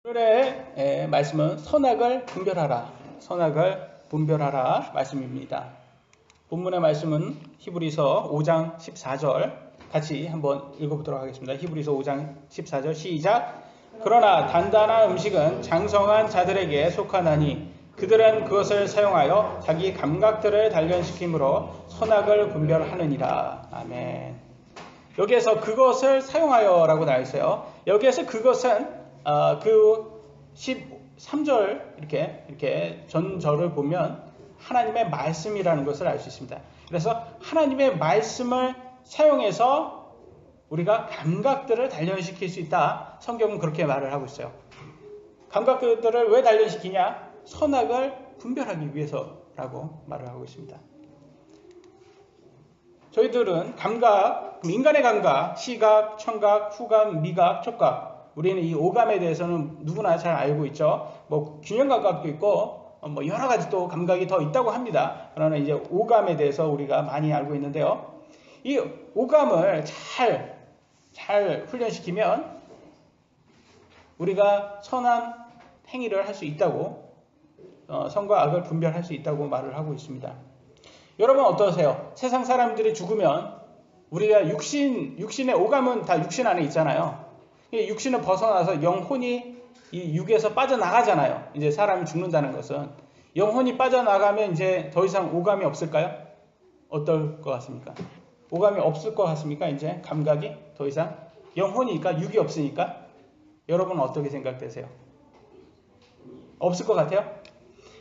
오늘의 말씀은 선악을 분별하라. 선악을 분별하라 말씀입니다. 본문의 말씀은 히브리서 5장 14절 같이 한번 읽어보도록 하겠습니다. 히브리서 5장 14절 시작. 그러나 단단한 음식은 장성한 자들에게 속하나니 그들은 그것을 사용하여 자기 감각들을 단련시킴으로 선악을 분별하느니라. 아멘. 여기에서 그것을 사용하여 라고 나와 있어요. 여기에서 그것은 그 13절 이렇게 전절을 보면 하나님의 말씀이라는 것을 알 수 있습니다. 그래서 하나님의 말씀을 사용해서 우리가 감각들을 단련시킬 수 있다. 성경은 그렇게 말을 하고 있어요. 감각들을 왜 단련시키냐? 선악을 분별하기 위해서라고 말을 하고 있습니다. 저희들은 감각, 인간의 감각, 시각, 청각, 후각, 미각, 촉각, 우리는 이 오감에 대해서는 누구나 잘 알고 있죠. 뭐 균형 감각도 있고 뭐 여러 가지 또 감각이 더 있다고 합니다. 그러나 이제 오감에 대해서 우리가 많이 알고 있는데요. 이 오감을 잘 훈련시키면 우리가 선한 행위를 할 수 있다고, 선과 악을 분별할 수 있다고 말을 하고 있습니다. 여러분 어떠세요? 세상 사람들이 죽으면 우리가 육신의 오감은 다 육신 안에 있잖아요. 육신을 벗어나서 영혼이 이 육에서 빠져나가잖아요. 이제 사람이 죽는다는 것은 영혼이 빠져나가면 이제 더 이상 오감이 없을까요? 어떨 것 같습니까? 오감이 없을 것 같습니까? 이제 감각이 더 이상 영혼이니까 육이 없으니까 여러분은 어떻게 생각되세요? 없을 것 같아요?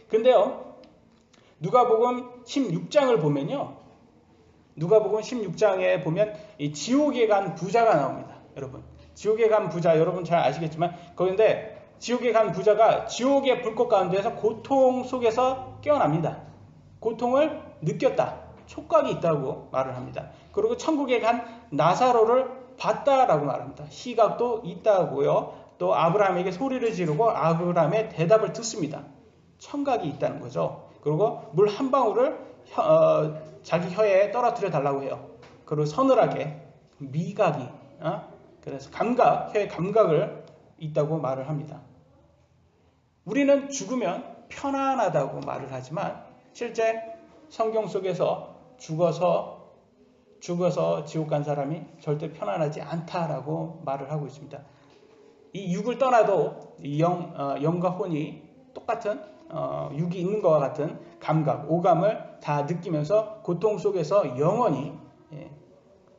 근데요, 누가복음 16장을 보면요, 누가복음 16장에 보면 이 지옥에 간 부자가 나옵니다. 여러분, 지옥에 간 부자, 여러분 잘 아시겠지만 그런데 지옥에 간 부자가 지옥의 불꽃 가운데서 고통 속에서 깨어납니다. 고통을 느꼈다, 촉각이 있다고 말을 합니다. 그리고 천국에 간 나사로를 봤다라고 말합니다. 시각도 있다고요. 또 아브라함에게 소리를 지르고 아브라함의 대답을 듣습니다. 청각이 있다는 거죠. 그리고 물 한 방울을 자기 혀에 떨어뜨려 달라고 해요. 그리고 서늘하게 미각이, 그래서 혀의 감각을 있다고 말을 합니다. 우리는 죽으면 편안하다고 말을 하지만 실제 성경 속에서 죽어서 지옥 간 사람이 절대 편안하지 않다라고 말을 하고 있습니다. 이 육을 떠나도 이 영과 혼이 똑같은 육이 있는 것과 같은 감각, 오감을 다 느끼면서 고통 속에서 영원히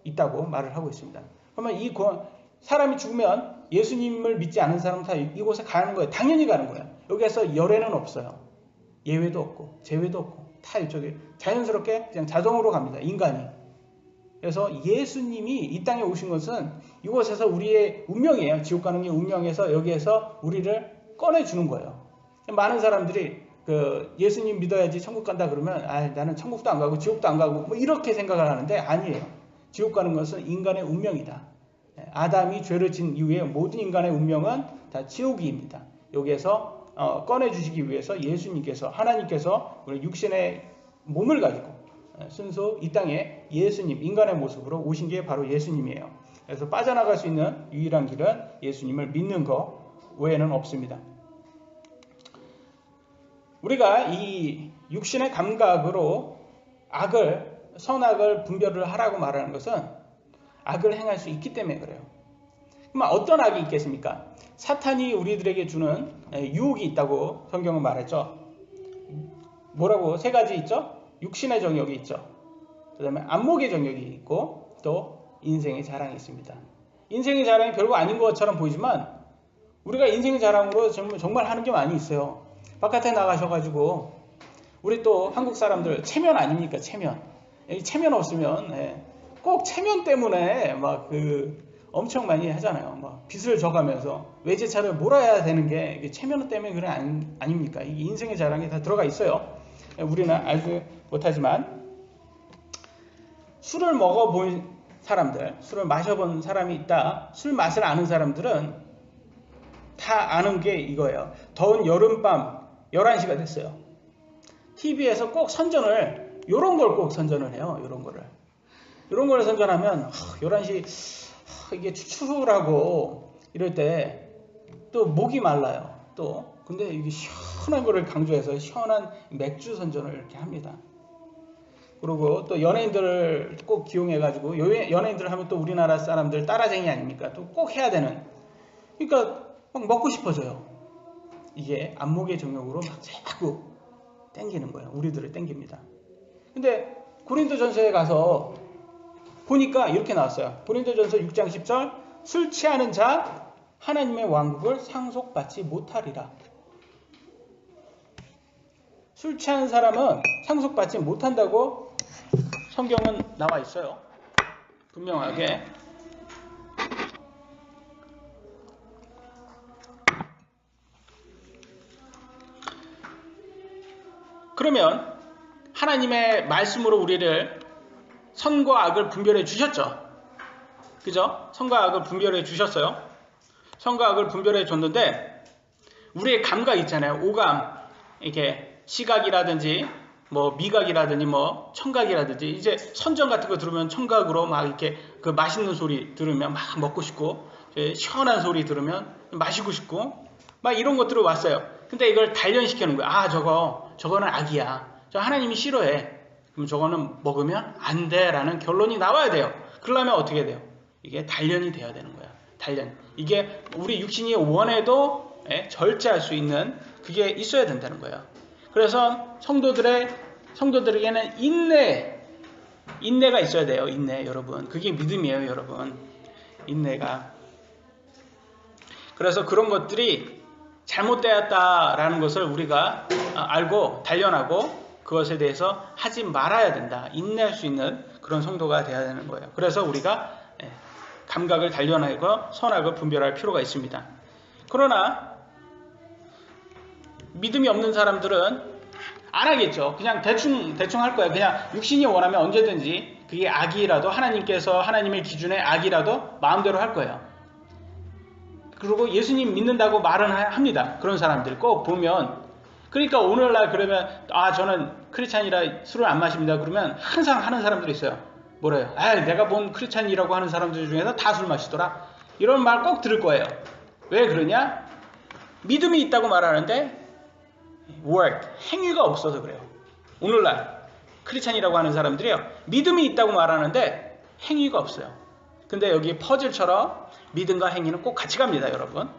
있다고 말을 하고 있습니다. 그러면 이 사람이 죽으면 예수님을 믿지 않은 사람은 다 이곳에 가는 거예요. 당연히 가는 거예요. 여기에서 열애는 없어요. 예외도 없고 제외도 없고 다 이쪽에 자연스럽게 그냥 자동으로 갑니다. 인간이. 그래서 예수님이 이 땅에 오신 것은 이곳에서 우리의 운명이에요. 지옥 가는 게 운명에서 여기에서 우리를 꺼내주는 거예요. 많은 사람들이 예수님 믿어야지 천국 간다 그러면 나는 천국도 안 가고 지옥도 안 가고 뭐 이렇게 생각을 하는데 아니에요. 지옥 가는 것은 인간의 운명이다. 아담이 죄를 진 이후에 모든 인간의 운명은 다 지옥입니다. 여기에서 꺼내주시기 위해서 예수님께서, 하나님께서 우리 육신의 몸을 가지고 순수 이 땅에 예수님, 인간의 모습으로 오신 게 바로 예수님이에요. 그래서 빠져나갈 수 있는 유일한 길은 예수님을 믿는 것 외에는 없습니다. 우리가 이 육신의 감각으로 선악을 분별을 하라고 말하는 것은 악을 행할 수 있기 때문에 그래요. 그럼 어떤 악이 있겠습니까? 사탄이 우리들에게 주는 유혹이 있다고 성경은 말했죠. 뭐라고? 세 가지 있죠? 육신의 정욕이 있죠. 그 다음에 안목의 정욕이 있고 또 인생의 자랑이 있습니다. 인생의 자랑이 별거 아닌 것처럼 보이지만 우리가 인생의 자랑으로 정말 하는 게 많이 있어요. 바깥에 나가셔가지고 우리 또 한국 사람들 체면 아닙니까? 체면. 체면 없으면 꼭 체면 때문에 막 엄청 많이 하잖아요. 막 빚을 져가면서 외제차를 몰아야 되는 게 체면 때문에 그래 아닙니까? 이 인생의 자랑이 다 들어가 있어요. 우리는 알지 못하지만 술을 먹어본 사람들, 술을 마셔본 사람이 있다. 술 맛을 아는 사람들은 다 아는 게 이거예요. 더운 여름밤 11시가 됐어요. TV에서 꼭 선전을, 요런 걸 꼭 선전을 해요. 요런 거를 선전하면 11시 이게 추출하고 이럴 때 또 목이 말라요. 또 근데 이게 시원한 거를 강조해서 시원한 맥주 선전을 이렇게 합니다. 그리고 또 연예인들을 꼭 기용해가지고 연예인들 하면 또 우리나라 사람들 따라쟁이 아닙니까? 또 꼭 해야 되는. 그러니까 막 먹고 싶어져요. 이게 안목의 정욕으로 막 자꾸 땡기는 거예요. 우리들을 땡깁니다. 근데 고린도전서에 가서 보니까 이렇게 나왔어요. 고린도전서 6장 10절 술 취하는 자 하나님의 왕국을 상속받지 못하리라. 술 취하는 사람은 상속받지 못한다고 성경은 나와 있어요. 분명하게. 그러면 하나님의 말씀으로 우리를 선과 악을 분별해 주셨죠. 그죠? 선과 악을 분별해 주셨어요. 선과 악을 분별해 줬는데 우리의 감각 있잖아요. 오감. 이렇게 시각이라든지 뭐 미각이라든지 뭐 청각이라든지 이제 선전 같은 거 들으면 청각으로 막 이렇게 그 맛있는 소리 들으면 막 먹고 싶고 시원한 소리 들으면 마시고 싶고 막 이런 것들을 왔어요. 근데 이걸 단련시켜 놓은 거야. 아 저거는 악이야. 저 하나님이 싫어해. 그럼 저거는 먹으면 안 돼라는 결론이 나와야 돼요. 그러려면 어떻게 돼요? 이게 단련이 돼야 되는 거야. 단련. 이게 우리 육신이 원해도 절제할 수 있는 그게 있어야 된다는 거예요. 그래서 성도들에게는 인내가 있어야 돼요. 인내, 여러분. 그게 믿음이에요, 여러분. 인내가. 그래서 그런 것들이 잘못되었다라는 것을 우리가 알고 단련하고 그것에 대해서 하지 말아야 된다. 인내할 수 있는 그런 성도가 되어야 되는 거예요. 그래서 우리가 감각을 단련하고 선악을 분별할 필요가 있습니다. 그러나 믿음이 없는 사람들은 안 하겠죠. 그냥 대충 할 거예요. 그냥 육신이 원하면 언제든지 그게 악이라도 하나님께서 하나님의 기준에 악이라도 마음대로 할 거예요. 그리고 예수님 믿는다고 말은 합니다. 그런 사람들 꼭 보면. 그러니까 오늘날 그러면 저는 크리스찬이라 술을 안 마십니다. 그러면 항상 하는 사람들이 있어요. 뭐래요? 내가 본 크리스찬이라고 하는 사람들 중에서 다 술 마시더라. 이런 말 꼭 들을 거예요. 왜 그러냐? 믿음이 있다고 말하는데 work, 행위가 없어서 그래요. 오늘날 크리스찬이라고 하는 사람들이요. 믿음이 있다고 말하는데 행위가 없어요. 근데 여기 퍼즐처럼 믿음과 행위는 꼭 같이 갑니다, 여러분.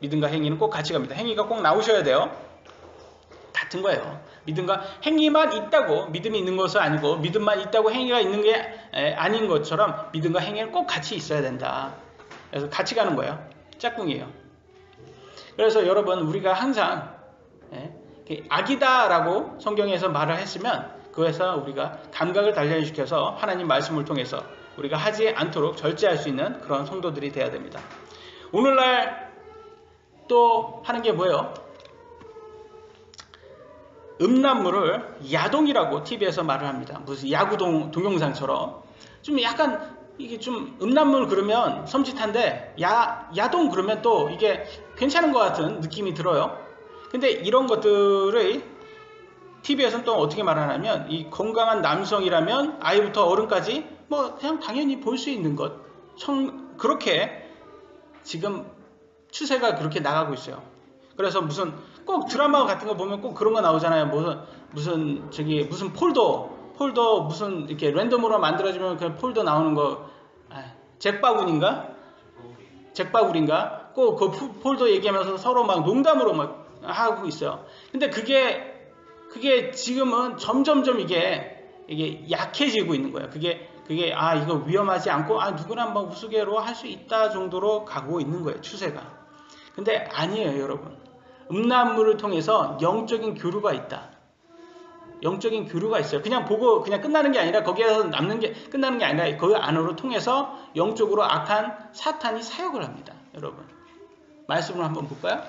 믿음과 행위는 꼭 같이 갑니다. 행위가 꼭 나오셔야 돼요. 같은 거예요. 믿음과 행위만 있다고 믿음이 있는 것은 아니고 믿음만 있다고 행위가 있는 게 아닌 것처럼 믿음과 행위는 꼭 같이 있어야 된다. 그래서 같이 가는 거예요. 짝꿍이에요. 그래서 여러분 우리가 항상 악이다라고 성경에서 말을 했으면 그래서 우리가 감각을 단련시켜서 하나님 말씀을 통해서 우리가 하지 않도록 절제할 수 있는 그런 성도들이 돼야 됩니다. 오늘날 또 하는 게 뭐예요? 음란물을 야동이라고 TV에서 말을 합니다. 무슨 야구 동영상처럼 좀 약간 이게 좀 음란물 그러면 섬찟한데 야동 그러면 또 이게 괜찮은 것 같은 느낌이 들어요. 근데 이런 것들을 TV에서는 또 어떻게 말하냐면 이 건강한 남성이라면 아이부터 어른까지 뭐 그냥 당연히 볼 수 있는 것 그렇게 지금 추세가 그렇게 나가고 있어요. 그래서 무슨 꼭 드라마 같은 거 보면 꼭 그런 거 나오잖아요. 무슨 폴더 무슨 이렇게 랜덤으로 만들어지면 그 폴더 나오는 거 잭바구니인가 꼭 그 폴더 얘기하면서 서로 막 농담으로 막 하고 있어요. 근데 그게 지금은 점점점 이게 약해지고 있는 거예요. 그게 이거 위험하지 않고 누구나 막 우스개로 할 수 있다 정도로 가고 있는 거예요. 추세가. 근데 아니에요, 여러분. 음란물을 통해서 영적인 교류가 있다. 영적인 교류가 있어요. 그냥 보고 그냥 끝나는 게 아니라 거기에서 남는 게 끝나는 게 아니라 그 안으로 통해서 영적으로 악한 사탄이 사역을 합니다. 여러분. 말씀을 한번 볼까요?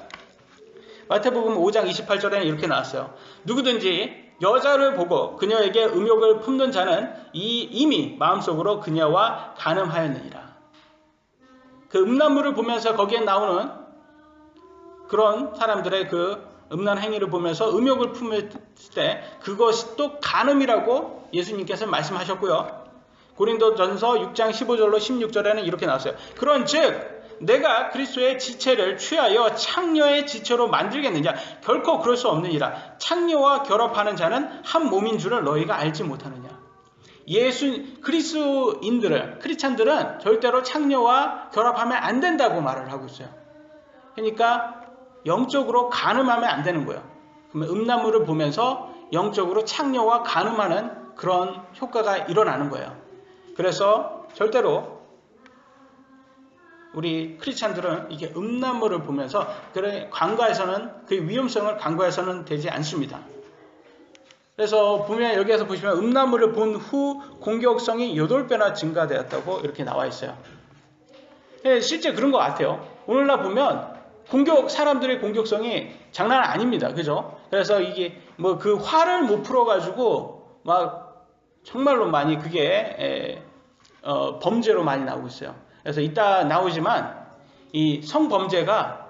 마태복음 5장 28절에는 이렇게 나왔어요. 누구든지 여자를 보고 그녀에게 음욕을 품는 자는 이미 마음속으로 그녀와 간음하였느니라. 그 음란물을 보면서 거기에 나오는 그런 사람들의 그 음란 행위를 보면서 음욕을 품을 때 그것이 또 간음이라고 예수님께서 말씀하셨고요. 고린도전서 6장 15절로 16절에는 이렇게 나왔어요. 그런즉 내가 그리스도의 지체를 취하여 창녀의 지체로 만들겠느냐? 결코 그럴 수 없느니라. 창녀와 결합하는 자는 한 몸인 줄을 너희가 알지 못하느냐? 그리스도인들은, 크리스찬들은 절대로 창녀와 결합하면 안 된다고 말을 하고 있어요. 그러니까 영적으로 간음하면 안 되는 거예요. 그러면 음란물을 보면서 영적으로 창녀와 간음하는 그런 효과가 일어나는 거예요. 그래서 절대로 우리 크리스찬들은 이게 음란물을 보면서 간과해서는 그 위험성을 간과해서는 되지 않습니다. 그래서 보면 여기에서 보시면 음란물을 본 후 공격성이 8배나 증가되었다고 이렇게 나와 있어요. 실제 그런 것 같아요. 오늘날 보면 사람들의 공격성이 장난 아닙니다. 그죠? 그래서 이게 뭐 그 화를 못 풀어가지고 막 정말로 많이 그게 범죄로 많이 나오고 있어요. 그래서 이따 나오지만 이 성범죄가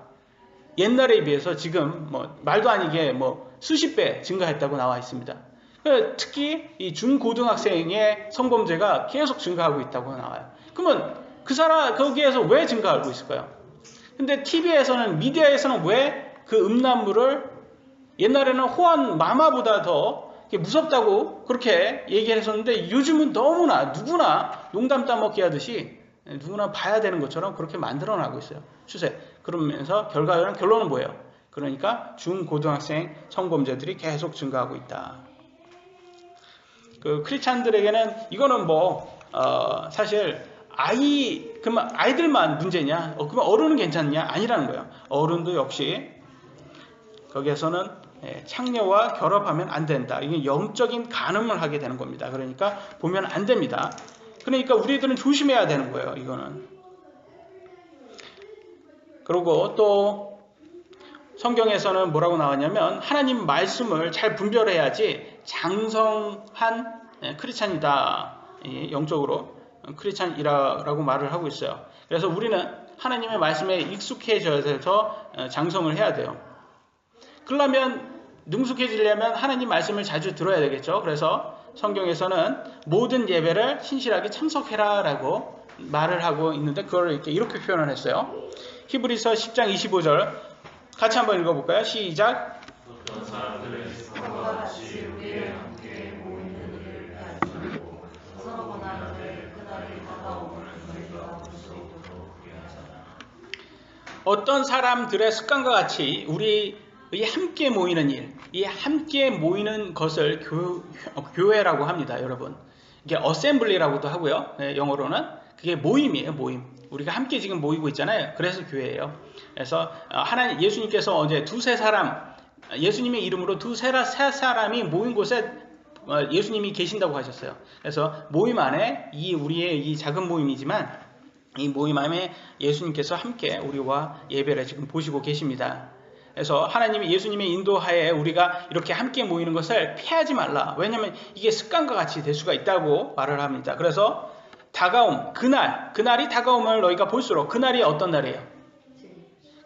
옛날에 비해서 지금 뭐 말도 아니게 뭐 수십 배 증가했다고 나와 있습니다. 특히 이 중고등학생의 성범죄가 계속 증가하고 있다고 나와요. 그러면 거기에서 왜 증가하고 있을까요? 근데 TV에서는, 미디어에서는 왜 그 음란물을 옛날에는 호환 마마보다 더 무섭다고 그렇게 얘기를 했었는데 요즘은 너무나 누구나 농담 따먹기 하듯이 누구나 봐야 되는 것처럼 그렇게 만들어나고 있어요. 추세. 그러면서 결론은 뭐예요? 그러니까 중고등학생 성범죄들이 계속 증가하고 있다. 그 크리스찬들에게는 이거는 사실 그러면 아이들만 문제냐? 그러면 어른은 괜찮냐? 아니라는 거예요. 어른도 역시 거기에서는 창녀와 결합하면 안 된다. 이게 영적인 간음을 하게 되는 겁니다. 그러니까 보면 안 됩니다. 그러니까 우리들은 조심해야 되는 거예요. 이거는. 그리고 또 성경에서는 뭐라고 나왔냐면 하나님 말씀을 잘 분별해야지 장성한 크리스찬이다. 영적으로 크리스찬이라고 말을 하고 있어요. 그래서 우리는 하나님의 말씀에 익숙해져서 장성을 해야 돼요. 그러려면 능숙해지려면 하나님 말씀을 자주 들어야 되겠죠. 그래서 성경에서는 모든 예배를 신실하게 참석해라 라고 말을 하고 있는데 그걸 이렇게 표현을 했어요. 히브리서 10장 25절 같이 한번 읽어볼까요? 시작. 어떤 사람들은 성과 같이 우리에 함께 모이는 일을 하지고 서로 원하되 그날이 다가오면 너희가 볼 수 있도록 그리 하잖아. 어떤 사람들의 습관과 같이 우리 함께 모이는 일, 이 함께 모이는 것을 교회라고 합니다, 여러분. 이게 어셈블리라고도 하고요. 영어로는 그게 모임이에요, 모임. 우리가 함께 지금 모이고 있잖아요. 그래서 교회예요. 그래서 예수님께서 어제 두세 사람, 예수님의 이름으로 세 사람이 모인 곳에 예수님이 계신다고 하셨어요. 그래서 모임 안에 우리의 이 작은 모임이지만 이 모임 안에 예수님께서 함께 우리와 예배를 지금 보시고 계십니다. 그래서 예수님의 인도하에 우리가 이렇게 함께 모이는 것을 피하지 말라. 왜냐하면 이게 습관과 같이 될 수가 있다고 말을 합니다. 그래서 그날이 다가오면 너희가 볼수록 그날이 어떤 날이에요?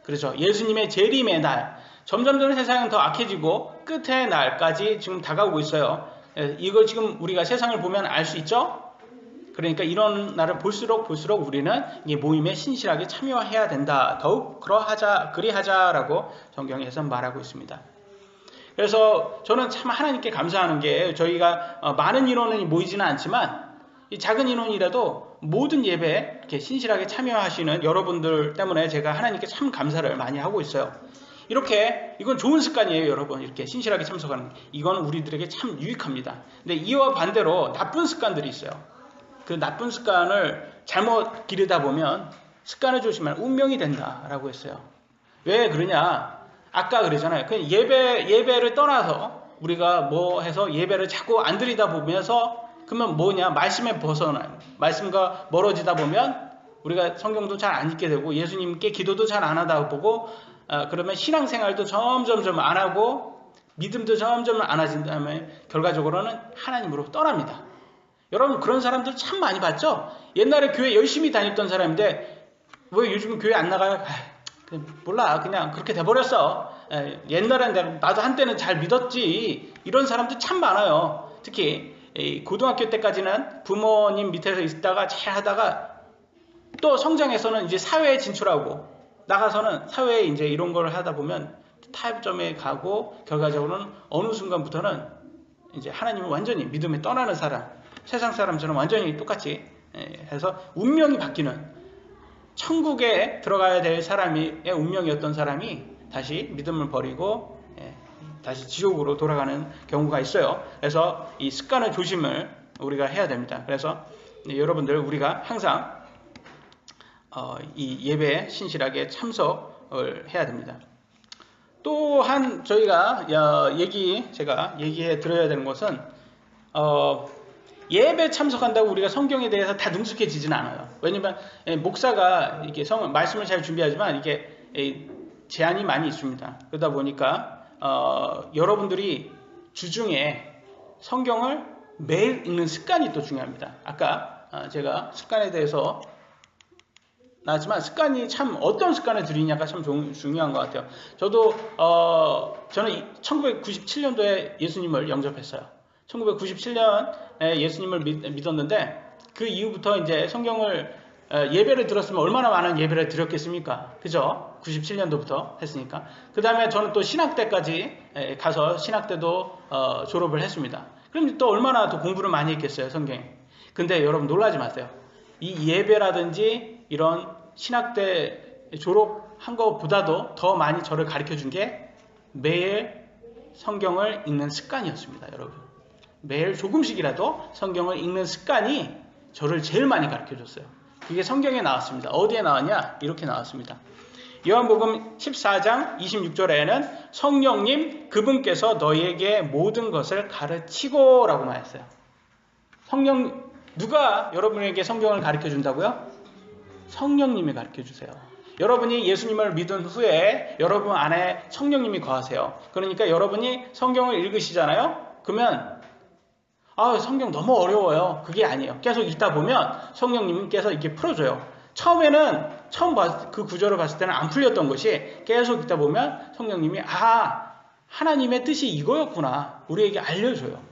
그렇죠. 예수님의 재림의 날. 점점 세상은 더 악해지고 끝의 날까지 지금 다가오고 있어요. 이거 지금 우리가 세상을 보면 알 수 있죠? 그러니까 이런 날을 볼수록 우리는 이 모임에 신실하게 참여해야 된다. 더욱 그리하자라고 성경에서 말하고 있습니다. 그래서 저는 참 하나님께 감사하는 게 저희가 많은 인원이 모이지는 않지만 이 작은 인원이라도 모든 예배에 이렇게 신실하게 참여하시는 여러분들 때문에 제가 하나님께 참 감사를 많이 하고 있어요. 이건 좋은 습관이에요, 여러분. 이렇게 신실하게 참석하는. 이건 우리들에게 참 유익합니다. 근데 이와 반대로 나쁜 습관들이 있어요. 그 나쁜 습관을 잘못 기르다 보면 습관을 조심하면 운명이 된다라고 했어요. 왜 그러냐? 아까 그러잖아요. 그냥 예배를 떠나서 우리가 뭐 해서 예배를 자꾸 안 드리다 보면서 그러면 뭐냐? 말씀에 벗어나요. 말씀과 멀어지다 보면 우리가 성경도 잘 안 읽게 되고 예수님께 기도도 잘 안 하다 보고 그러면 신앙생활도 점점 안 하고 믿음도 점점 안 하신 다음에 결과적으로는 하나님으로 떠납니다. 여러분 그런 사람들 참 많이 봤죠? 옛날에 교회 열심히 다녔던 사람인데 왜 요즘 교회 안 나가요? 몰라 그냥 그렇게 돼버렸어. 옛날엔 나도 한때는 잘 믿었지. 이런 사람들 참 많아요. 특히 고등학교 때까지는 부모님 밑에서 있다가 잘 하다가 또 성장해서는 이제 사회에 진출하고 나가서는 사회에 이제 이런 걸 하다 보면 타협점에 가고 결과적으로는 어느 순간부터는 이제 하나님을 완전히 믿음에 떠나는 사람, 세상 사람처럼 완전히 똑같이 해서 운명이 바뀌는, 천국에 들어가야 될 사람의 운명이었던 사람이 다시 믿음을 버리고 다시 지옥으로 돌아가는 경우가 있어요. 그래서 이 습관의 조심을 우리가 해야 됩니다. 그래서 여러분들 우리가 항상 이 예배에 신실하게 참석을 해야 됩니다. 또한 저희가 제가 얘기해 드려야 되는 것은 예배 참석한다고 우리가 성경에 대해서 다 능숙해지지는 않아요. 왜냐면 목사가 이렇게 말씀을 잘 준비하지만 이게 제한이 많이 있습니다. 그러다 보니까 여러분들이 주중에 성경을 매일 읽는 습관이 또 중요합니다. 아까 제가 습관에 대해서 나왔지만 습관이 참 어떤 습관을 들이냐가 참 중요한 것 같아요. 저는 1997년도에 예수님을 영접했어요. 1997년에 예수님을 믿었는데 그 이후부터 이제 성경을 예배를 들었으면 얼마나 많은 예배를 드렸겠습니까? 그죠? 97년도부터 했으니까. 그 다음에 저는 또 신학대까지 가서 신학대도 졸업을 했습니다. 그럼 또 얼마나 더 공부를 많이 했겠어요, 성경에. 근데 여러분 놀라지 마세요. 이 예배라든지 이런 신학대 졸업한 것보다도 더 많이 저를 가르쳐 준 게 매일 성경을 읽는 습관이었습니다, 여러분. 매일 조금씩이라도 성경을 읽는 습관이 저를 제일 많이 가르쳐 줬어요. 그게 성경에 나왔습니다. 어디에 나왔냐? 이렇게 나왔습니다. 요한복음 14장 26절에는 성령님 그분께서 너희에게 모든 것을 가르치고 라고 말했어요. 누가 여러분에게 성경을 가르쳐 준다고요? 성령님이 가르쳐 주세요. 여러분이 예수님을 믿은 후에 여러분 안에 성령님이 거하세요. 그러니까 여러분이 성경을 읽으시잖아요. 그러면 성경 너무 어려워요. 그게 아니에요. 계속 읽다 보면 성령님께서 이렇게 풀어줘요. 처음에는 그 구절을 봤을 때는 안 풀렸던 것이 계속 읽다 보면 성령님이 하나님의 뜻이 이거였구나 우리에게 알려줘요.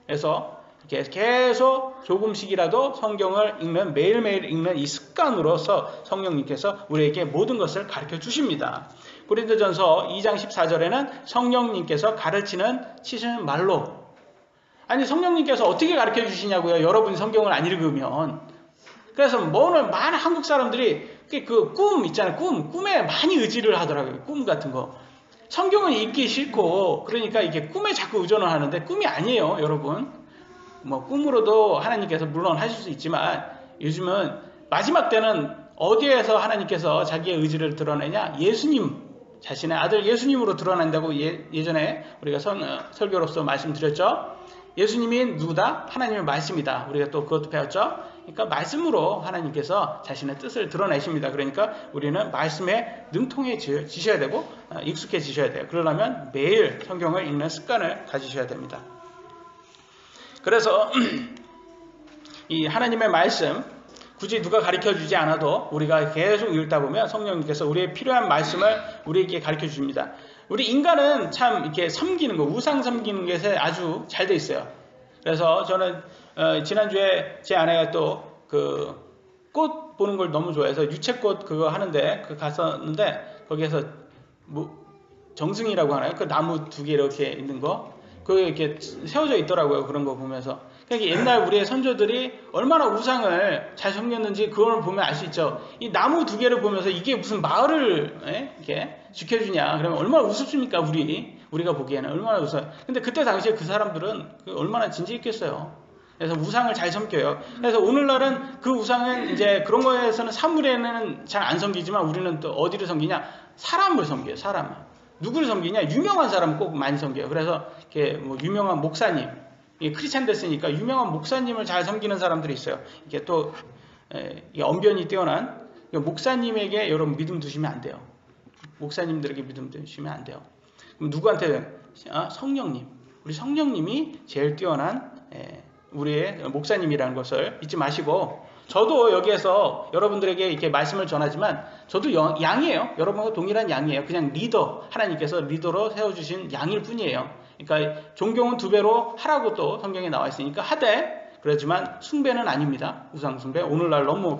그래서 계속 조금씩이라도 성경을 읽는, 매일매일 읽는 이 습관으로서 성령님께서 우리에게 모든 것을 가르쳐 주십니다. 고린도전서 2장 14절에는 성령님께서 치시는 말로. 아니 성령님께서 어떻게 가르쳐 주시냐고요. 여러분이 성경을 안 읽으면. 그래서 많은 한국 사람들이 그 꿈 있잖아요. 꿈에 많이 의지를 하더라고요. 꿈 같은 거. 성경은 읽기 싫고 그러니까 이게 꿈에 자꾸 의존을 하는데 꿈이 아니에요, 여러분. 꿈으로도 하나님께서 물론 하실 수 있지만 요즘은 마지막 때는 어디에서 하나님께서 자기의 의지를 드러내냐? 예수님, 자신의 아들 예수님으로 드러난다고 예전에 우리가 설교로서 말씀드렸죠. 예수님이 누구다? 하나님의 말씀이다. 우리가 또 그것도 배웠죠. 그러니까 말씀으로 하나님께서 자신의 뜻을 드러내십니다. 그러니까 우리는 말씀에 능통해지셔야 되고 익숙해지셔야 돼요. 그러려면 매일 성경을 읽는 습관을 가지셔야 됩니다. 그래서 이 하나님의 말씀 굳이 누가 가르쳐 주지 않아도 우리가 계속 읽다 보면 성령님께서 우리의 필요한 말씀을 우리에게 가르쳐 줍니다. 우리 인간은 참 이렇게 섬기는 거, 우상 섬기는 것에 아주 잘 돼 있어요. 그래서 저는 지난주에 제 아내가 또 그 꽃 보는 걸 너무 좋아해서 유채꽃 그거 하는데 갔었는데 거기에서 정승이라고 하나요? 그 나무 두 개 이렇게 있는 거 그게 이렇게 세워져 있더라고요. 그런 거 보면서. 그러니까 옛날 우리의 선조들이 얼마나 우상을 잘 섬겼는지 그걸 보면 알 수 있죠. 이 나무 두 개를 보면서 이게 무슨 마을을 이렇게 지켜주냐. 그러면 얼마나 우습습니까? 우리가 보기에는 얼마나 우스워요. 근데 그때 당시에 그 사람들은 얼마나 진지했겠어요. 그래서 우상을 잘 섬겨요. 그래서 오늘날은 그 우상은 이제 그런 거에서는 사물에는 잘 안 섬기지만 우리는 또 어디를 섬기냐? 사람을 섬겨요. 사람을. 누구를 섬기냐? 유명한 사람을 꼭 많이 섬겨요. 그래서 이렇게 유명한 목사님, 크리스찬 됐으니까 유명한 목사님을 잘 섬기는 사람들이 있어요. 이게 또 언변이 뛰어난 목사님에게 여러분 믿음 두시면 안 돼요. 목사님들에게 믿음 두시면 안 돼요. 그럼 누구한테? 성령님. 우리 성령님이 제일 뛰어난 우리의 목사님이라는 것을 잊지 마시고, 저도 여기에서 여러분들에게 이렇게 말씀을 전하지만 저도 양이에요. 여러분과 동일한 양이에요. 그냥 하나님께서 리더로 세워주신 양일 뿐이에요. 그러니까 존경은 2배로 하라고 또 성경에 나와 있으니까 하되, 그렇지만 숭배는 아닙니다. 우상 숭배. 오늘날 너무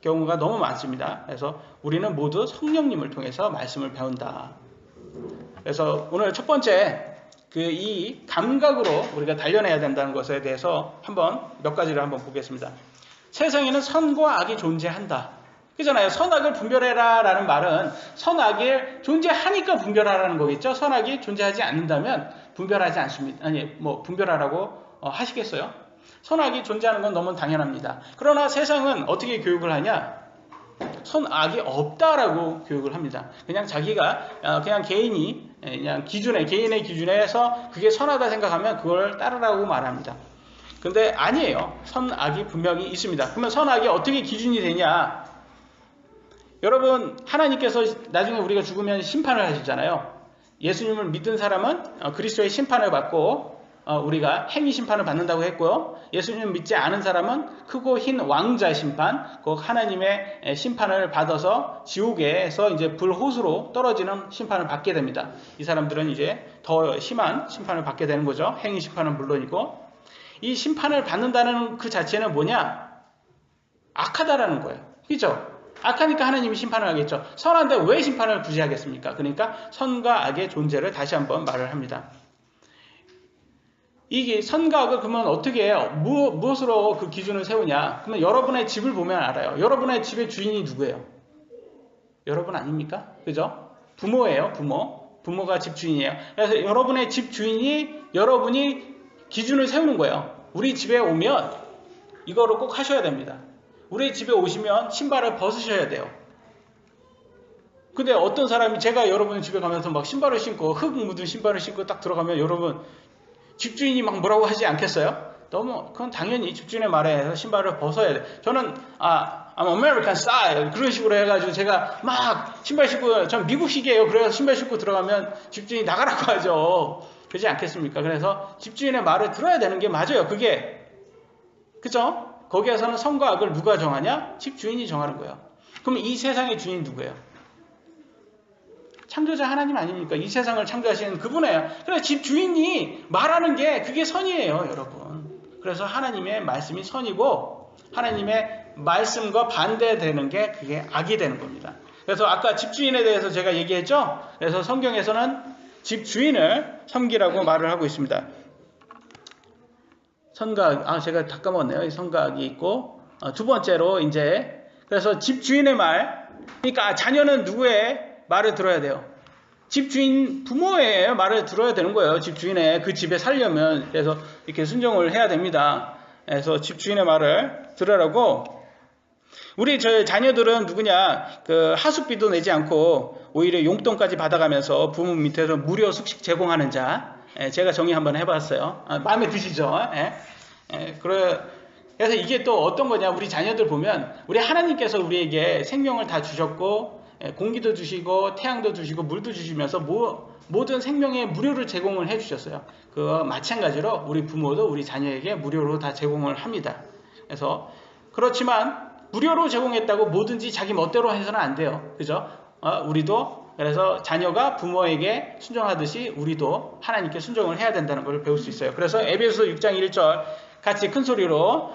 경우가 너무 많습니다. 그래서 우리는 모두 성령님을 통해서 말씀을 배운다. 그래서 오늘 첫 번째 이 감각으로 우리가 단련해야 된다는 것에 대해서 몇 가지를 한번 보겠습니다. 세상에는 선과 악이 존재한다. 그잖아요. 선악을 분별해라 라는 말은 선악이 존재하니까 분별하라는 거겠죠. 선악이 존재하지 않는다면 분별하지 않습니다. 분별하라고 하시겠어요? 선악이 존재하는 건 너무 당연합니다. 그러나 세상은 어떻게 교육을 하냐? 선악이 없다라고 교육을 합니다. 그냥 자기가 그냥 개인이 그냥 개인의 기준에서 그게 선하다 생각하면 그걸 따르라고 말합니다. 근데 아니에요. 선악이 분명히 있습니다. 그러면 선악이 어떻게 기준이 되냐? 여러분, 하나님께서 나중에 우리가 죽으면 심판을 하시잖아요. 예수님을 믿은 사람은 그리스도의 심판을 받고 우리가 행위 심판을 받는다고 했고요. 예수님을 믿지 않은 사람은 크고 흰 왕자 심판, 그 하나님의 심판을 받아서 지옥에서 이제 불호수로 떨어지는 심판을 받게 됩니다. 이 사람들은 이제 더 심한 심판을 받게 되는 거죠. 행위 심판은 물론이고. 이 심판을 받는다는 그 자체는 뭐냐? 악하다라는 거예요. 그죠? 악하니까 하나님이 심판을 하겠죠. 선한데 왜 심판을 굳이 하겠습니까? 그러니까 선과 악의 존재를 다시 한번 말을 합니다. 이게 선과 악을 그러면 어떻게 해요? 무엇으로 그 기준을 세우냐? 그러면 여러분의 집을 보면 알아요. 여러분의 집의 주인이 누구예요? 여러분 아닙니까? 그죠? 부모예요. 부모가 집 주인이에요. 그래서 여러분의 집 주인이 여러분이 기준을 세우는 거예요. 우리 집에 오면 이거를 꼭 하셔야 됩니다. 우리 집에 오시면 신발을 벗으셔야 돼요. 근데 어떤 사람이 제가 여러분 집에 가면서 막 신발을 신고 흙 묻은 신발을 신고 딱 들어가면 여러분 집주인이 막 뭐라고 하지 않겠어요? 그건 당연히 집주인의 말에 신발을 벗어야 돼. 저는 I'm American style 그런 식으로 해가지고 제가 막 신발 신고 전 미국식이에요. 그래서 신발 신고 들어가면 집주인이 나가라고 하죠. 그렇지 않겠습니까? 그래서 집주인의 말을 들어야 되는 게 맞아요. 그게 그죠? 거기에서는 선과 악을 누가 정하냐? 집주인이 정하는 거예요. 그럼 이 세상의 주인 누구예요? 창조자 하나님 아닙니까? 이 세상을 창조하시는 그분이에요. 그래서 집주인이 말하는 게 그게 선이에요, 여러분. 그래서 하나님의 말씀이 선이고 하나님의 말씀과 반대되는 게 그게 악이 되는 겁니다. 그래서 아까 집주인에 대해서 제가 얘기했죠? 그래서 성경에서는 집주인을 섬기라고 말을 하고 있습니다. 선각, 제가 다 까먹었네요. 선각이 있고, 두 번째로, 그래서 집주인의 말, 그러니까 자녀는 누구의 말을 들어야 돼요? 집주인, 부모의 말을 들어야 되는 거예요. 집주인의 그 집에 살려면. 그래서 이렇게 순종을 해야 됩니다. 그래서 집주인의 말을 들으라고. 우리 저희 자녀들은 누구냐? 하숙비도 내지 않고, 오히려 용돈까지 받아가면서 부모 밑에서 무료 숙식 제공하는 자. 제가 정의 한번 해봤어요. 마음에 드시죠? 그래서 이게 또 어떤 거냐? 우리 자녀들 보면 우리 하나님께서 우리에게 생명을 다 주셨고 공기도 주시고 태양도 주시고 물도 주시면서 모든 생명의 무료를 제공을 해주셨어요. 마찬가지로 우리 부모도 우리 자녀에게 무료로 다 제공을 합니다. 그래서 그렇지만 무료로 제공했다고 뭐든지 자기 멋대로 해서는 안 돼요. 그죠? 우리도 그래서 자녀가 부모에게 순종하듯이 우리도 하나님께 순종을 해야 된다는 걸 배울 수 있어요. 그래서 에베소서 6장 1절 같이 큰 소리로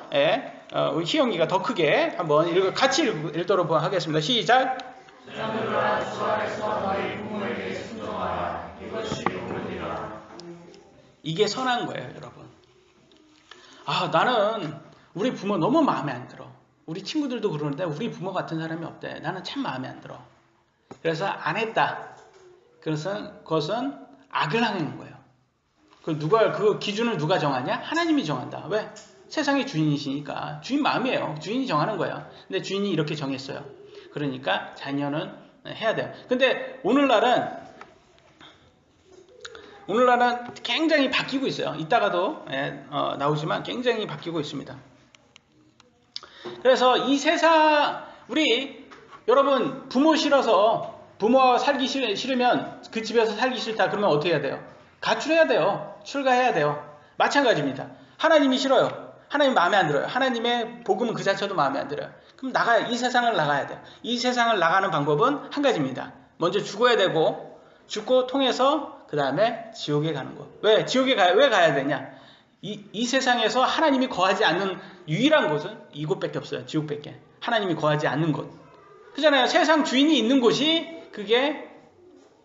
희영이가 더 크게 한번 같이 읽도록 하겠습니다. 시작! 자녀들아 주 안에서 너희 부모에게 순종하라. 이것이 옳으니라. 이게 선한 거예요, 여러분. 나는 우리 부모 너무 마음에 안 들어. 우리 친구들도 그러는데 우리 부모 같은 사람이 없대. 나는 참 마음에 안 들어. 그래서 안 했다. 그것은 악을 행하는 거예요. 그 기준을 누가 정하냐? 하나님이 정한다. 왜? 세상의 주인이시니까. 주인 마음이에요. 주인이 정하는 거예요. 근데 주인이 이렇게 정했어요. 그러니까 자녀는 해야 돼요. 근데 오늘날은 굉장히 바뀌고 있어요. 이따가도 나오지만 굉장히 바뀌고 있습니다. 그래서 이 세상 여러분 부모 싫어서 부모와 살기 싫으면 그 집에서 살기 싫다 그러면 어떻게 해야 돼요? 가출해야 돼요. 출가해야 돼요. 마찬가지입니다. 하나님이 싫어요. 하나님 마음에 안 들어요. 하나님의 복음은 그 자체도 마음에 안 들어요. 그럼 이 세상을 나가야 돼요. 이 세상을 나가는 방법은 한 가지입니다. 먼저 죽어야 되고 죽고 통해서 그 다음에 지옥에 가는 거. 왜? 지옥에 왜 가야 되냐? 이 세상에서 하나님이 거하지 않는 유일한 곳은 이곳밖에 없어요. 지옥밖에. 하나님이 거하지 않는 곳. 그잖아요. 세상 주인이 있는 곳이 그게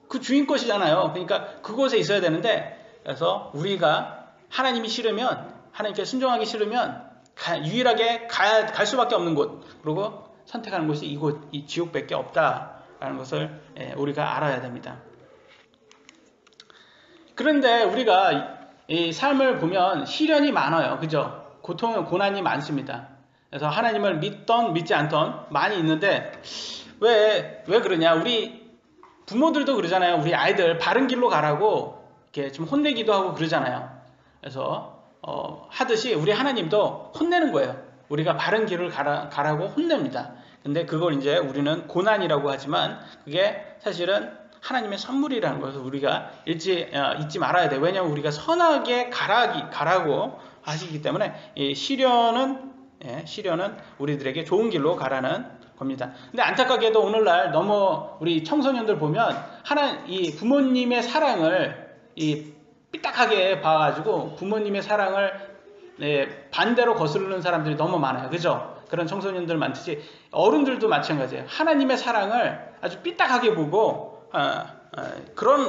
그 주인 것이잖아요. 그러니까 그곳에 있어야 되는데, 그래서 우리가 하나님이 싫으면, 하나님께 순종하기 싫으면 유일하게 갈 수밖에 없는 곳, 그리고 선택하는 곳이 이곳, 이 지옥밖에 없다라는 것을 우리가 알아야 됩니다. 그런데 우리가 이 삶을 보면 시련이 많아요. 그죠? 고난이 많습니다. 그래서 하나님을 믿던 믿지 않던 많이 있는데 왜 그러냐? 우리 부모들도 그러잖아요. 우리 아이들 바른 길로 가라고 이렇게 좀 혼내기도 하고 그러잖아요. 그래서 하듯이 우리 하나님도 혼내는 거예요. 우리가 바른 길을 가라고 혼냅니다. 근데 그걸 이제 우리는 고난이라고 하지만 그게 사실은 하나님의 선물이라는 것을 우리가 잊지 말아야 돼요. 왜냐하면 우리가 선하게 가라고 하시기 때문에 이 시련은 우리들에게 좋은 길로 가라는 겁니다. 근데 안타깝게도 오늘날 너무 우리 청소년들 보면 이 부모님의 사랑을 삐딱하게 봐가지고 부모님의 사랑을 반대로 거스르는 사람들이 너무 많아요. 그죠? 그런 청소년들 많듯이 어른들도 마찬가지예요. 하나님의 사랑을 아주 삐딱하게 보고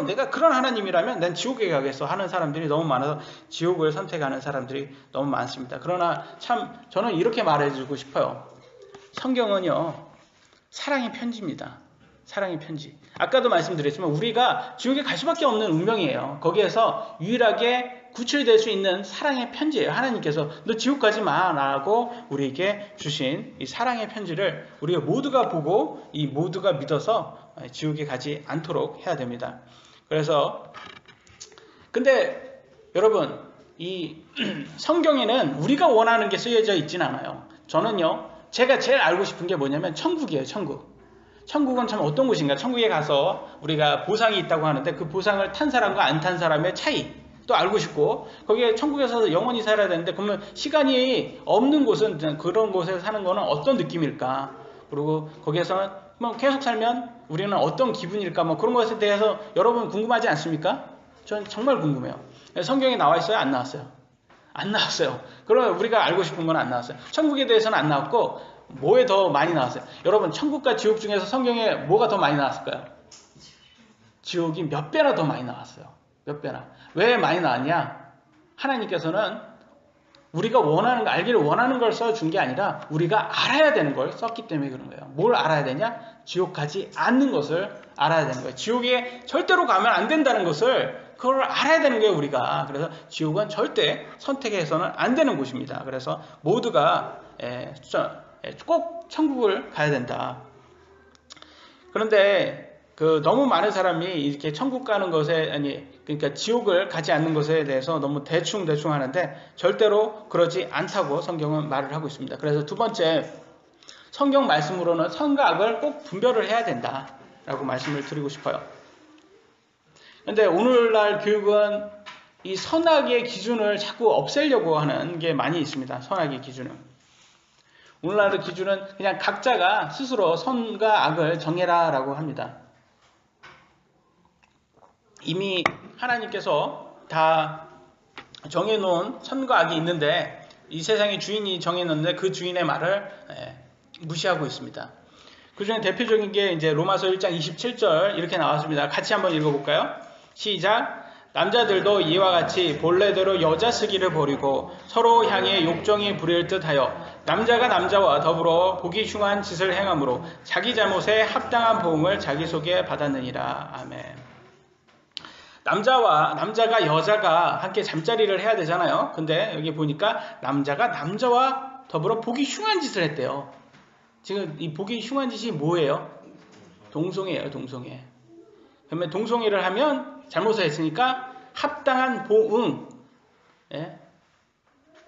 내가 그런 하나님이라면 난 지옥에 가겠어 하는 사람들이 너무 많아서 지옥을 선택하는 사람들이 너무 많습니다. 그러나 참 저는 이렇게 말해주고 싶어요. 성경은요, 사랑의 편지입니다. 사랑의 편지. 아까도 말씀드렸지만 우리가 지옥에 갈 수밖에 없는 운명이에요. 거기에서 유일하게 구출될 수 있는 사랑의 편지예요. 하나님께서 너 지옥 가지 마 라고 우리에게 주신 이 사랑의 편지를 우리가 모두가 보고 이 모두가 믿어서 지옥에 가지 않도록 해야 됩니다. 그래서 근데 여러분 이 성경에는 우리가 원하는 게 쓰여져 있진 않아요. 저는요, 제가 제일 알고 싶은 게 뭐냐면 천국이에요. 천국은 참 어떤 곳인가? 천국에 가서 우리가 보상이 있다고 하는데 그 보상을 탄 사람과 안 탄 사람의 차이 또 알고 싶고, 거기에 천국에서 영원히 살아야 되는데 그러면 시간이 없는 곳은, 그런 곳에서 사는 거는 어떤 느낌일까? 그리고 거기에서는 뭐 계속 살면 우리는 어떤 기분일까? 뭐 그런 것에 대해서 여러분 궁금하지 않습니까? 전 정말 궁금해요. 성경에 나와 있어요? 안 나왔어요? 안 나왔어요. 그러면 우리가 알고 싶은 건 안 나왔어요. 천국에 대해서는 안 나왔고 뭐에 더 많이 나왔어요? 여러분, 천국과 지옥 중에서 성경에 뭐가 더 많이 나왔을까요? 지옥이 몇 배나 더 많이 나왔어요. 몇 배나. 왜 많이 나왔냐? 하나님께서는 우리가 알기를 원하는 걸 써준 게 아니라 우리가 알아야 되는 걸 썼기 때문에 그런 거예요. 뭘 알아야 되냐? 지옥 가지 않는 것을 알아야 되는 거예요. 지옥에 절대로 가면 안 된다는 것을 그걸 알아야 되는 거예요, 우리가. 그래서 지옥은 절대 선택해서는 안 되는 곳입니다. 그래서 모두가 꼭 천국을 가야 된다. 그런데 너무 많은 사람이 이렇게 천국 가는 것에, 그러니까 지옥을 가지 않는 것에 대해서 너무 대충 하는데 절대로 그러지 않다고 성경은 말을 하고 있습니다. 그래서 두 번째, 성경 말씀으로는 선과 악을 꼭 분별을 해야 된다라고 말씀을 드리고 싶어요. 그런데 오늘날 교육은 이 선악의 기준을 자꾸 없애려고 하는 게 많이 있습니다. 선악의 기준은. 오늘날의 기준은 그냥 각자가 스스로 선과 악을 정해라라고 합니다. 이미 하나님께서 다 정해놓은 선과 악이 있는데 이 세상의 주인이 정해놓는데 그 주인의 말을 무시하고 있습니다. 그 중에 대표적인 게 이제 로마서 1장 27절 이렇게 나왔습니다. 같이 한번 읽어볼까요? 시작! 남자들도 이와 같이 본래대로 여자 쓰기를 버리고 서로 향해 욕정이 부릴 듯하여 남자가 남자와 더불어 보기 흉한 짓을 행함으로 자기 잘못에 합당한 보응을 자기 속에 받았느니라. 아멘. 남자가 여자가 함께 잠자리를 해야 되잖아요. 근데 여기 보니까 남자가 남자와 더불어 보기 흉한 짓을 했대요. 지금 이 보기 흉한 짓이 뭐예요? 동성애예요, 동성애. 그러면 동성애를 하면 잘못을 했으니까 합당한 보응.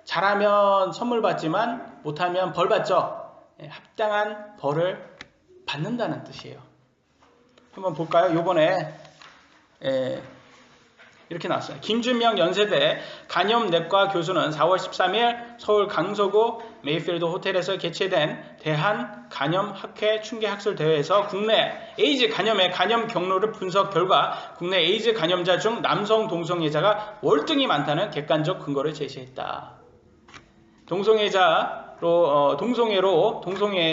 잘하면 선물 받지만 못하면 벌 받죠. 합당한 벌을 받는다는 뜻이에요. 한번 볼까요? 요번에 이렇게 나왔어요. 김준명 연세대 간염내과 교수는 4월 13일 서울 강서구 메이필드 호텔에서 개최된 대한간염학회 충계학술대회에서 국내 에이즈 간염의 간염 경로를 분석 결과 국내 에이즈 간염자 중 남성 동성애자가 월등히 많다는 객관적 근거를 제시했다. 동성애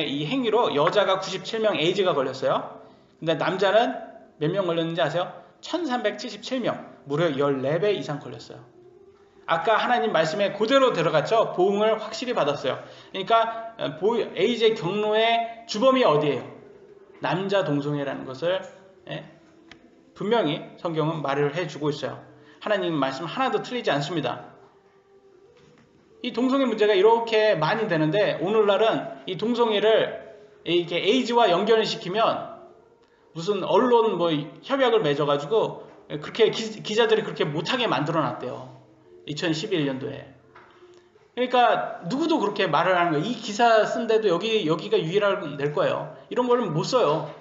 이 행위로 여자가 97명 에이즈가 걸렸어요. 근데 남자는 몇 명 걸렸는지 아세요? 1377명, 무려 14배 이상 걸렸어요. 아까 하나님 말씀에 그대로 들어갔죠? 보응을 확실히 받았어요. 그러니까 에이즈의 경로의 주범이 어디예요? 남자 동성애라는 것을 분명히 성경은 말을 해주고 있어요. 하나님 말씀 하나도 틀리지 않습니다. 이 동성애 문제가 이렇게 많이 되는데 오늘날은 이 동성애를 이렇게 에이즈와 연결을 시키면 무슨 언론 협약을 맺어가지고 그렇게 기자들이 그렇게 못하게 만들어놨대요. 2011년도에. 그러니까 누구도 그렇게 말을 하는 거예요. 이 기사 쓴 데도 여기가 유일하게 낼 거예요. 이런 거는 못 써요.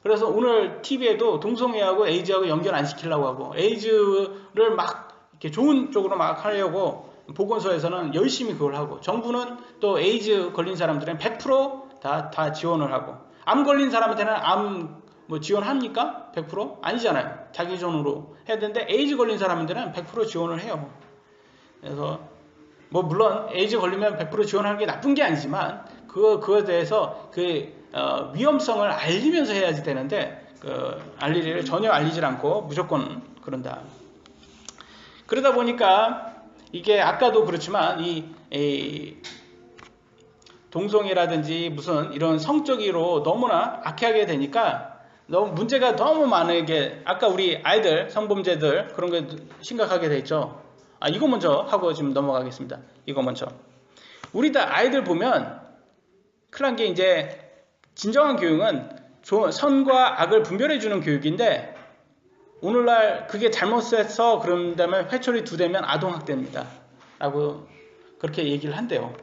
그래서 오늘 TV에도 동성애하고 에이즈하고 연결 안 시키려고 하고 에이즈를 막 이렇게 좋은 쪽으로 막 하려고 보건소에서는 열심히 그걸 하고 정부는 또 에이즈 걸린 사람들은 100% 다 지원을 하고 암 걸린 사람한테는 암 지원합니까? 100%? 아니잖아요. 자기 돈으로 해야 되는데 에이즈 걸린 사람들은 100% 지원을 해요. 그래서 물론 에이즈 걸리면 100% 지원하는 게 나쁜 게 아니지만 그거에 대해서 위험성을 알리면서 해야지 되는데 전혀 알리질 않고 무조건 그런다. 그러다 보니까 이게 아까도 그렇지만 이 동성애라든지 무슨 이런 성적으로 너무나 악하게 되니까 문제가 너무 많게 아까 우리 아이들 성범죄들 그런 게 심각하게 돼 있죠. 이거 먼저 하고 지금 넘어가겠습니다. 이거 먼저 우리 아이들 보면 큰일 난 게 이제 진정한 교육은 선과 악을 분별해 주는 교육인데 오늘날 그게 잘못해서 그런다면 회초리 2대면 아동학대입니다 라고 그렇게 얘기를 한대요.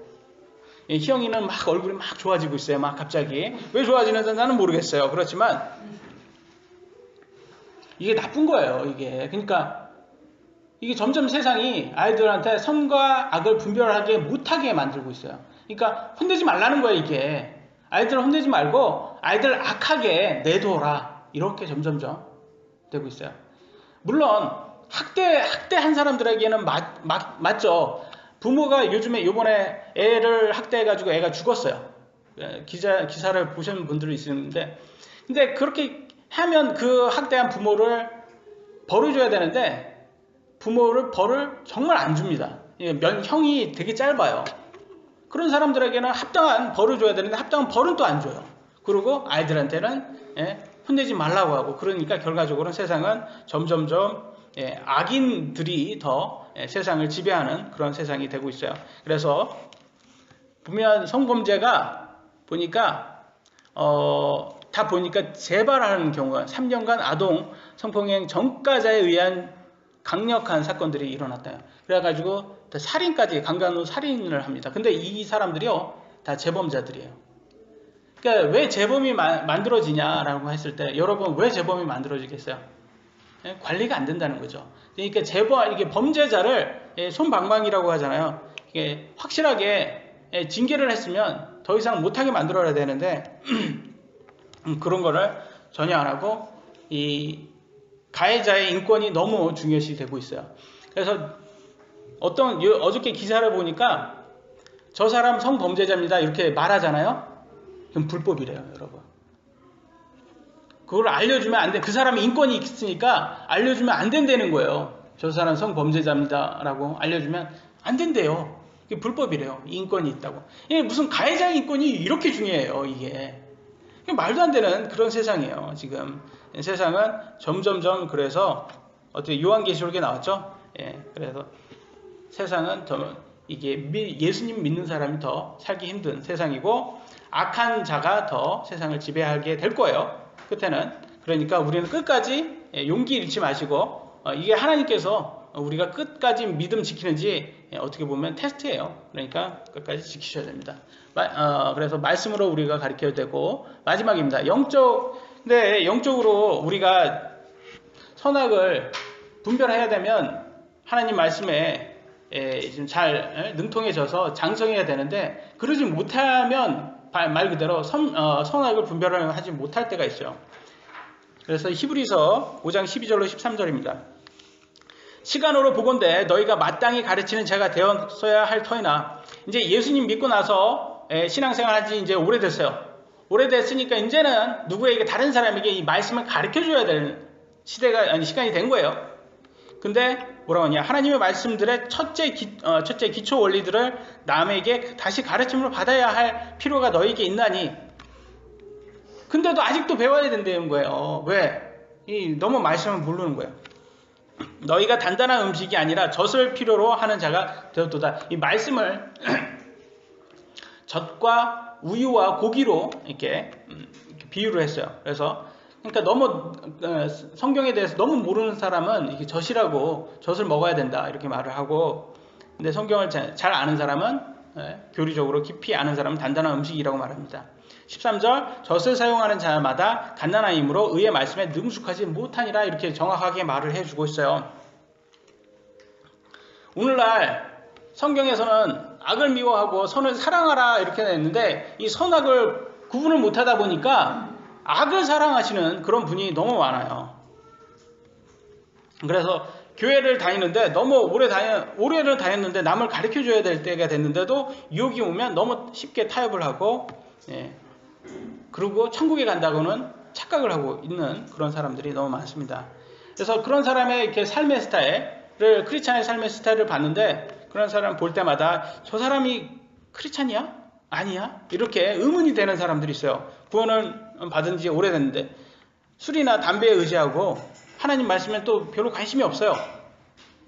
희영이는 막 얼굴이 막 좋아지고 있어요. 막 갑자기 왜 좋아지는지 나는 모르겠어요. 그렇지만 이게 나쁜 거예요. 그러니까 이게 점점 세상이 아이들한테 선과 악을 분별하게 못하게 만들고 있어요. 그러니까 혼내지 말라는 거예요. 이게 아이들을 혼내지 말고 아이들 악하게 내둬라 이렇게 점점점 되고 있어요. 물론 학대한 사람들에게는 맞죠. 부모가 요번에 애를 학대해가지고 애가 죽었어요. 기사를 보시는 분들이 있는데, 근데 그렇게 하면 그 학대한 부모를 벌을 줘야 되는데, 부모를 벌을 정말 안 줍니다. 형이 되게 짧아요. 그런 사람들에게는 합당한 벌을 줘야 되는데, 합당한 벌은 또 안 줘요. 그리고 아이들한테는 혼내지 말라고 하고, 그러니까 결과적으로는 세상은 점점점 악인들이 더 세상을 지배하는 그런 세상이 되고 있어요. 그래서 보면 성범죄가 보니까 다 보니까 재발하는 경우가 3년간 아동 성폭행 전과자에 의한 강력한 사건들이 일어났다. 그래가지고 살인까지 강간 후 살인을 합니다. 근데 이 사람들이요 다 재범자들이에요. 그러니까 왜 재범이 만들어지냐라고 했을 때 여러분 왜 재범이 만들어지겠어요? 관리가 안 된다는 거죠. 그러니까 이게 범죄자를 손방망이라고 하잖아요. 이게 확실하게 징계를 했으면 더 이상 못하게 만들어야 되는데 그런 거를 전혀 안 하고 이 가해자의 인권이 너무 중요시 되고 있어요. 그래서 어저께 기사를 보니까 저 사람 성범죄자입니다 이렇게 말하잖아요. 그럼 불법이래요, 여러분. 그걸 알려주면 안 돼. 그 사람이 인권이 있으니까 알려주면 안 된다는 거예요. 저 사람 성범죄자입니다 라고 알려주면 안 된대요. 이게 불법이래요. 인권이 있다고. 이게 무슨 가해자의 인권이 이렇게 중요해요, 이게. 말도 안 되는 그런 세상이에요, 지금. 세상은 점점점 그래서 어떻게 요한계시록에 나왔죠? 그래서 세상은 이게 예수님 믿는 사람이 더 살기 힘든 세상이고 악한 자가 더 세상을 지배하게 될 거예요. 끝에는. 그러니까 우리는 끝까지 용기 잃지 마시고 이게 하나님께서 우리가 끝까지 믿음 지키는지 어떻게 보면 테스트예요. 그러니까 끝까지 지키셔야 됩니다. 그래서 말씀으로 우리가 가르쳐야 되고 마지막입니다. 영적으로 우리가 선악을 분별해야 되면 하나님 말씀에 좀 잘 능통해져서 장성해야 되는데 그러지 못하면 말 그대로 선악을 분별을 하지 못할 때가 있어요. 그래서 히브리서 5장 12절로 13절입니다. 시간으로 보건대 너희가 마땅히 가르치는 자가 되었어야 할 터이나 이제 예수님 믿고 나서 신앙생활 한지 이제 오래됐어요. 오래됐으니까 이제는 누구에게 다른 사람에게 이 말씀을 가르쳐줘야 될 시간이 된 거예요. 근데 뭐라고 하냐? 하나님의 말씀들의 첫째 기초 원리들을 남에게 다시 가르침으로 받아야 할 필요가 너에게 있나니. 근데도 아직도 배워야 된다는 거예요. 왜? 너무 말씀을 모르는 거예요. 너희가 단단한 음식이 아니라 젖을 필요로 하는 자가 되었도다. 이 말씀을 젖과 우유와 고기로 이렇게 비유를 했어요. 그래서 그러니까 너무 성경에 대해서 너무 모르는 사람은 이게 젖이라고 젖을 먹어야 된다 이렇게 말을 하고, 근데 성경을 잘 아는 사람은 교리적으로 깊이 아는 사람은 단단한 음식이라고 말합니다. 13절 젖을 사용하는 자마다 갓난아이므로 의의 말씀에 능숙하지 못하니라 이렇게 정확하게 말을 해주고 있어요. 오늘날 성경에서는 악을 미워하고 선을 사랑하라 이렇게 했는데 이 선악을 구분을 못하다 보니까 악을 사랑하시는 그런 분이 너무 많아요. 그래서 교회를 다니는데 너무 오래를 다녔는데 남을 가르쳐줘야 될 때가 됐는데도 유혹이 오면 너무 쉽게 타협을 하고 그리고 천국에 간다고는 착각을 하고 있는 그런 사람들이 너무 많습니다. 그래서 그런 사람의 이렇게 삶의 스타일을 크리스찬의 삶의 스타일을 봤는데 그런 사람 볼 때마다 저 사람이 크리스찬이야? 아니야? 이렇게 의문이 되는 사람들이 있어요. 구원을 받은 지 오래됐는데 술이나 담배에 의지하고 하나님 말씀에 또 별로 관심이 없어요.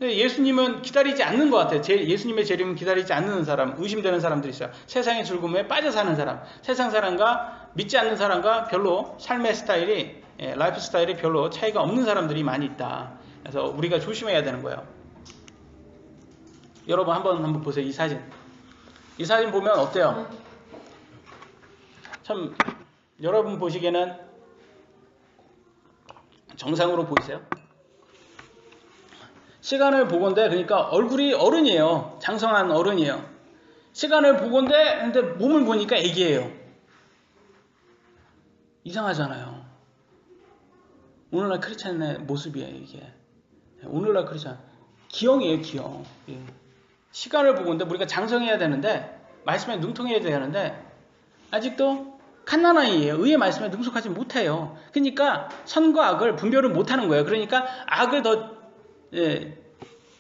예수님은 기다리지 않는 것 같아요. 예수님의 재림은 기다리지 않는 사람, 의심되는 사람들이 있어요. 세상의 즐거움에 빠져 사는 사람, 세상 사람과 믿지 않는 사람과 별로 삶의 스타일이, 라이프 스타일이 별로 차이가 없는 사람들이 많이 있다. 그래서 우리가 조심해야 되는 거예요. 여러분 한번 보세요. 이 사진. 이 사진 보면 어때요? 참 여러분 보시기에는 정상으로 보이세요? 시간을 보건대 그러니까 얼굴이 어른이에요. 장성한 어른이에요. 시간을 보건대 근데 몸을 보니까 애기예요. 이상하잖아요. 오늘날 크리스찬의 모습이에요. 이게 오늘날 크리스찬 기형이에요. 기형. 시간을 보건대 우리가 장성해야 되는데 말씀에 능통해야 되는데 아직도 갓난아이예요. 의의 말씀에 능숙하지 못해요. 그러니까 선과 악을 분별을 못하는 거예요. 그러니까 악을 더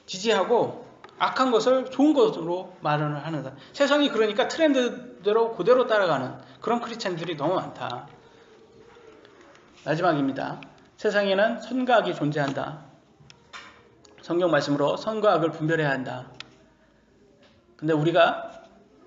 지지하고 악한 것을 좋은 것으로 말을 하는 사람. 세상이 그러니까 트렌드대로 그대로 따라가는 그런 크리스찬들이 너무 많다. 마지막입니다. 세상에는 선과 악이 존재한다. 성경 말씀으로 선과 악을 분별해야 한다. 근데 우리가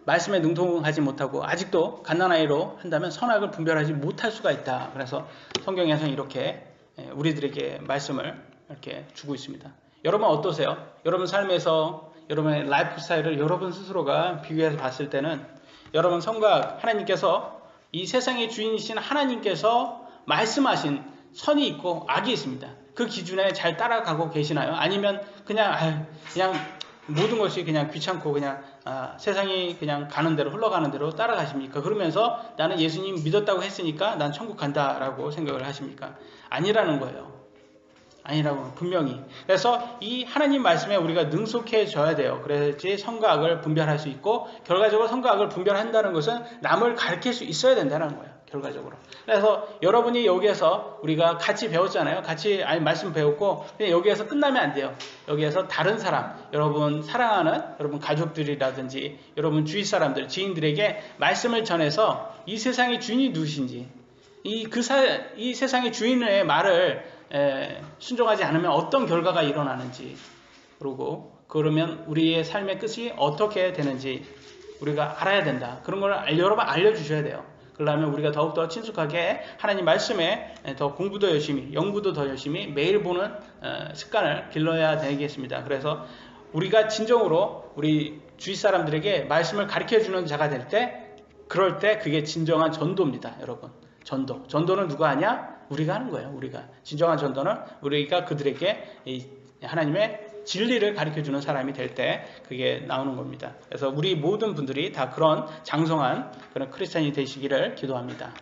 말씀에 능통하지 못하고 아직도 갓난아이로 한다면 선악을 분별하지 못할 수가 있다. 그래서 성경에서는 이렇게 우리들에게 말씀을 이렇게 주고 있습니다. 여러분 어떠세요? 여러분 삶에서 여러분의 라이프 스타일을 여러분 스스로가 비교해서 봤을 때는 여러분 선과 악, 하나님께서 이 세상의 주인이신 하나님께서 말씀하신 선이 있고 악이 있습니다. 그 기준에 잘 따라가고 계시나요? 아니면 그냥 모든 것이 그냥 귀찮고 그냥 세상이 그냥 가는 대로 흘러가는 대로 따라가십니까? 그러면서 나는 예수님 믿었다고 했으니까 난 천국 간다라고 생각을 하십니까? 아니라는 거예요. 아니라고 분명히. 그래서 이 하나님 말씀에 우리가 능숙해져야 돼요. 그래야지 선과 악을 분별할 수 있고 결과적으로 선과 악을 분별한다는 것은 남을 가르칠 수 있어야 된다는 거예요. 결과적으로. 그래서 여러분이 여기에서 우리가 같이 배웠잖아요. 같이 말씀 배웠고 그냥 여기에서 끝나면 안 돼요. 여기에서 다른 사람, 여러분 사랑하는 여러분 가족들이라든지 여러분 주위 사람들, 지인들에게 말씀을 전해서 이 세상의 주인이 누구신지 이 세상의 주인의 말을 순종하지 않으면 어떤 결과가 일어나는지 그리고 그러면 우리의 삶의 끝이 어떻게 되는지 우리가 알아야 된다. 그런 걸 여러분 알려주셔야 돼요. 그러려면 우리가 더욱더 친숙하게 하나님 말씀에 더 공부도 열심히 연구도 더 열심히 매일 보는 습관을 길러야 되겠습니다. 그래서 우리가 진정으로 우리 주위 사람들에게 말씀을 가르쳐주는 자가 될 때 그럴 때 그게 진정한 전도입니다. 여러분 전도는 누가 하냐? 우리가 하는 거예요. 우리가 진정한 전도는 우리가 그들에게 하나님의 진리를 가르쳐주는 사람이 될 때 그게 나오는 겁니다. 그래서 우리 모든 분들이 다 그런 장성한 그런 크리스찬이 되시기를 기도합니다.